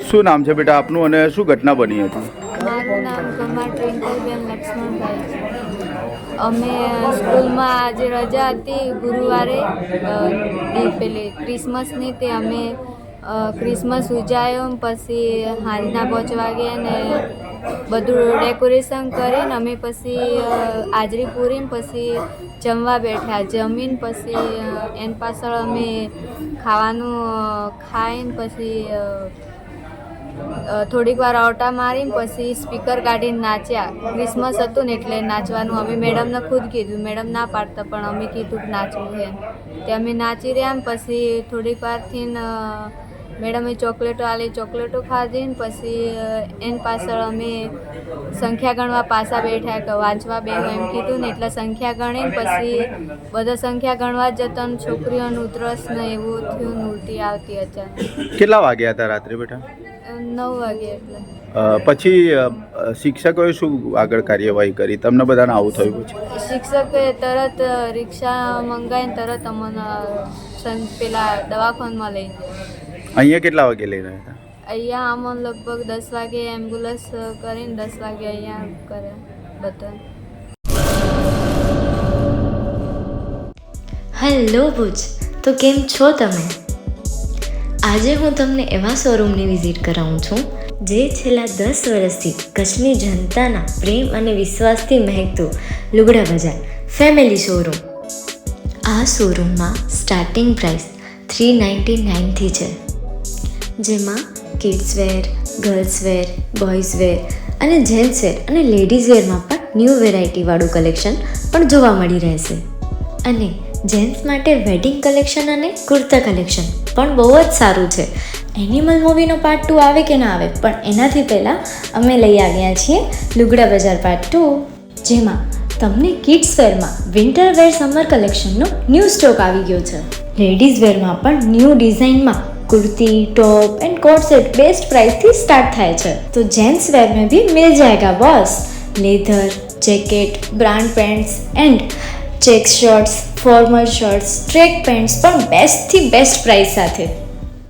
શું નામ છે બેટા આપનું અને શું ઘટના બની હતી? મારું નામ કમાર ટ્વિંકલબેન લક્ષ્મણભાઈ છે. અમે સ્કૂલમાં આજે રજા હતી ગુરુવારે પેલી ક્રિસમસની, તે અમે ક્રિસમસ ઉજાયો. પછી સાંજના 5 વાગે ને બધું ડેકોરેશન કરીને અમે પછી હાજરી પૂરીને પછી જમવા બેઠા. જમીન પછી એની પાછળ અમે ખાવાનું ખાઈને પછી થોડીક વાર આવટા મારીને પછી સ્પીકર કાઢીને નાચ્યા. ક્રિસમસ હતું ને એટલે નાચવાનું અમે મેડમને ખુદ કીધું. મેડમ ના પાડતા પણ અમે કીધું કે નાચવું છે તે અમે નાચી રહ્યા. ને પછી થોડીક વારથી મેડમે ચોકલેટો આલી, ચોકલેટો ખાધી ને પછી એની પાછળ અમે સંખ્યા ગણવા પાછા બેઠા કે વાંચવા બેહો એમ કીધું ને એટલે સંખ્યા ગણીને પછી બધા સંખ્યા ગણવા જ જતા ને છોકરીઓનું ઉધરસ ને એવું થયું ને ઉલટી આવતી અચાનક. કેટલા વાગ્યા હતા રાત્રે બેટા? 9 વાગે એટલે. પછી શિક્ષકોએ શું આગળ કાર્યવાહી કરી? તમને બધાને આવું થયું પછી? શિક્ષકે તરત રિક્ષા મંગાવીને તરત અમને પેલા દવાખાનામાં લઈ ગયા. અહીંયા કેટલા વાગે લઈ રહ્યા હતા? અહીંયા અમને લગભગ 10 વાગે એમ્બ્યુલન્સ કરીને 10 વાગે અહીંયા કર્યા બધા. હેલો ભુજ, તો કેમ છો તમે? આજે હું તમને એવા શોરૂમની વિઝિટ કરાવું છું જે છેલ્લા 10 વર્ષથી કચ્છની જનતાના પ્રેમ અને વિશ્વાસથી મહેકતું લુગડા બજાર ફેમિલી શોરૂમ. આ શોરૂમમાં સ્ટાર્ટિંગ પ્રાઇસ 399થી છે, જેમાં kids wear, girls wear, boys wear અને જેન્ટ્સ વેર અને લેડીઝ વેરમાં પણ ન્યૂ વેરાયટીવાળું કલેક્શન પણ જોવા મળી રહેશે. અને જેન્ટ્સ માટે વેડિંગ કલેક્શન અને કુર્તા કલેક્શન પણ બહુ જ સારું છે. એનિમલ મૂવીનો પાર્ટ 2 આવે કે ના આવે, પણ એનાથી પહેલાં અમે લઈ આવ્યા છીએ લુગડા બજાર પાર્ટ 2, જેમાં તમને કિડ્સ વેરમાં વિન્ટર વેર સમર કલેક્શનનો ન્યૂ સ્ટોક આવી ગયો છે. લેડીઝ વેરમાં પણ ન્યૂ ડિઝાઇનમાં kurti, top and coat set best price थी स्टार्ट થાય છે. तो जेंट्स वेयर में भी मिल जाएगा boss. Leather, jacket, brand pants and check shirts, formal shirts, track pants પણ બેસ્ટથી બેસ્ટ પ્રાઇસ સાથે.